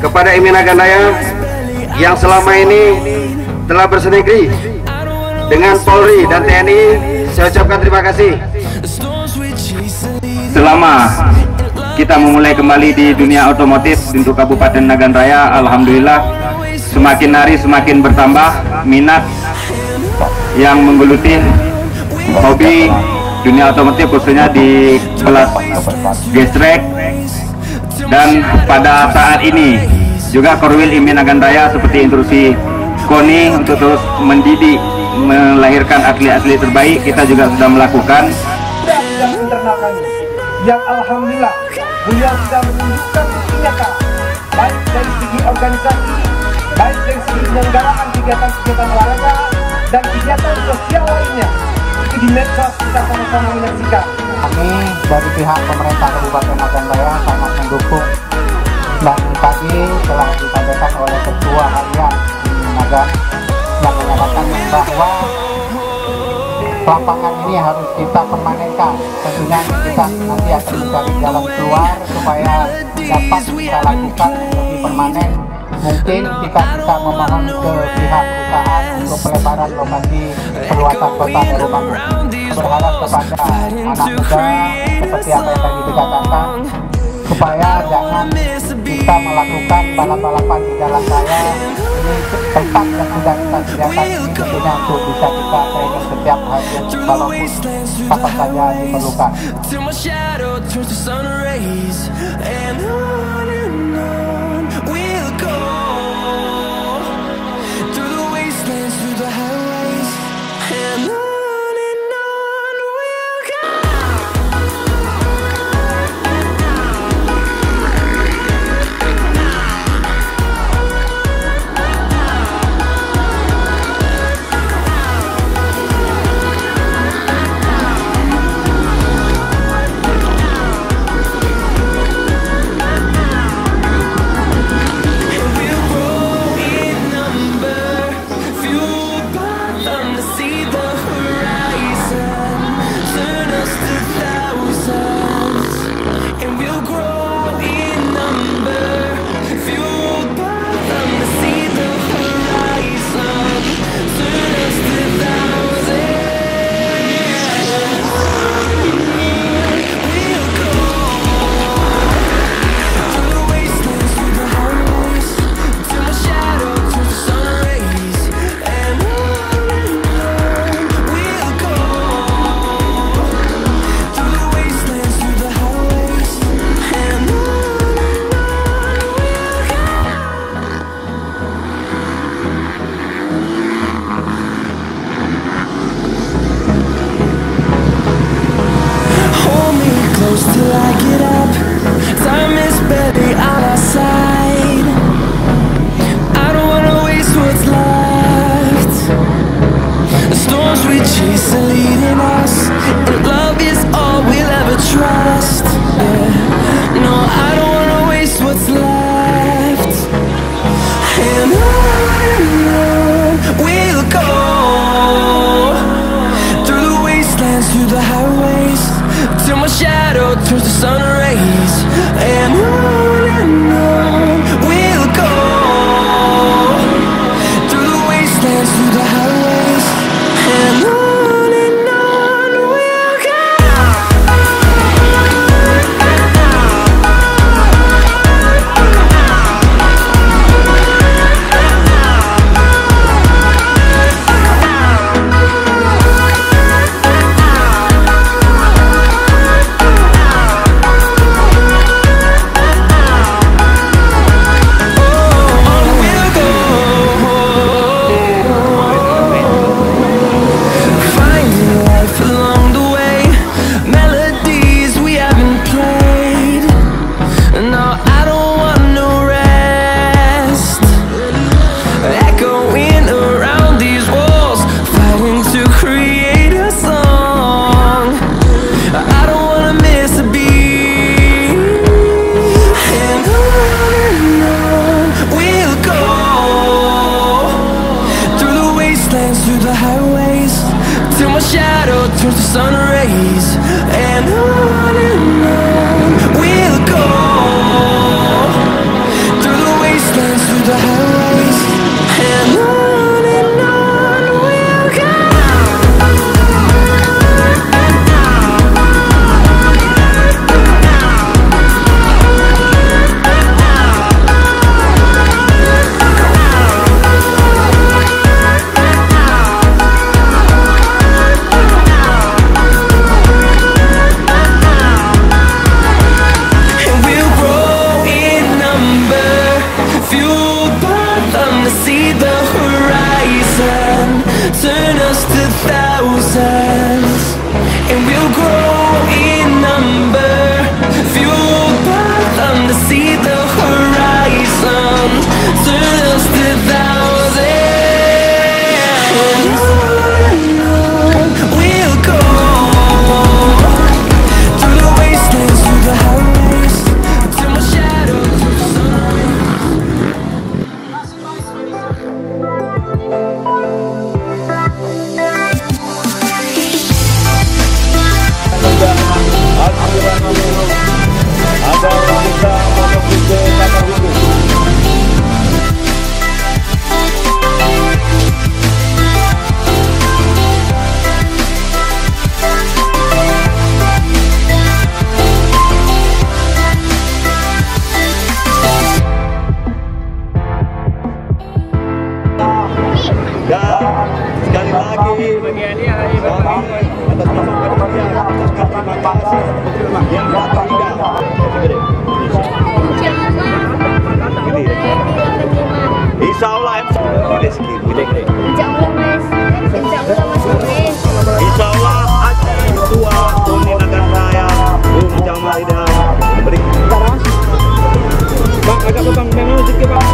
Kepada Imi Nagandaya yang selama ini telah bersinergi dengan Polri dan TNI, saya ucapkan terima kasih. Selama kita memulai kembali di dunia otomotif untuk Kabupaten Nagan Raya, alhamdulillah semakin hari semakin bertambah minat yang menggeluti hobi dunia otomotif, khususnya di kelas gestrek. Dan pada saat ini juga Korwil Imi Nagan Raya seperti instruksi KONI untuk terus mendidik, melahirkan atlet-atlet terbaik, kita juga sudah melakukan yang internal kami, yang alhamdulillah beliau sudah menunjukkan bukti nyata, baik dari segi organisasi, baik dari segi penyelenggaraan kegiatan-kegiatan olahraga dan kegiatan sosial lainnya. Itu di medsos kita sama-sama menyaksikan. Kami dari pihak pemerintah Kabupaten Nagan Raya sangat mendukung, dan tadi telah disampaikan oleh Ketua Harian Nagan yang menyatakan bahwa lapangan ini harus kita permanenkan. Tentunya kita nanti akan mencari jalan keluar supaya dapat kita lakukan lebih permanen. Mungkin kita bisa memohon ke pihak perusahaan untuk pelebaran lokasi perluasan kota Daruman. Berharap kepada anak muda seperti apa yang tadi dikatakan, supaya jangan kita melakukan balap-balapan di jalan raya. Ini tempat yang sudah kita sediakan ini tentunya untuk bisa kita training setiap hari walaupun kapan saja diperlukan. my shadow turns to sun rays, and on we'll go through the wastelands, through the highways, and on we'll go. Turn us to thousands, and we'll grow in number, fueled by them to see the horizon. Turn us to thousands, we'll go through the wastelands, through the highways, till my shadow turns to sun Dan sekali lagi atas masukan kalian, terima kasih yang tak terhingga. Insya Allah Insya Allah Aceh Tua Uni Nagan Raya Bung Jamal Idham beri. Bang, agak bang, memang musik ya bang.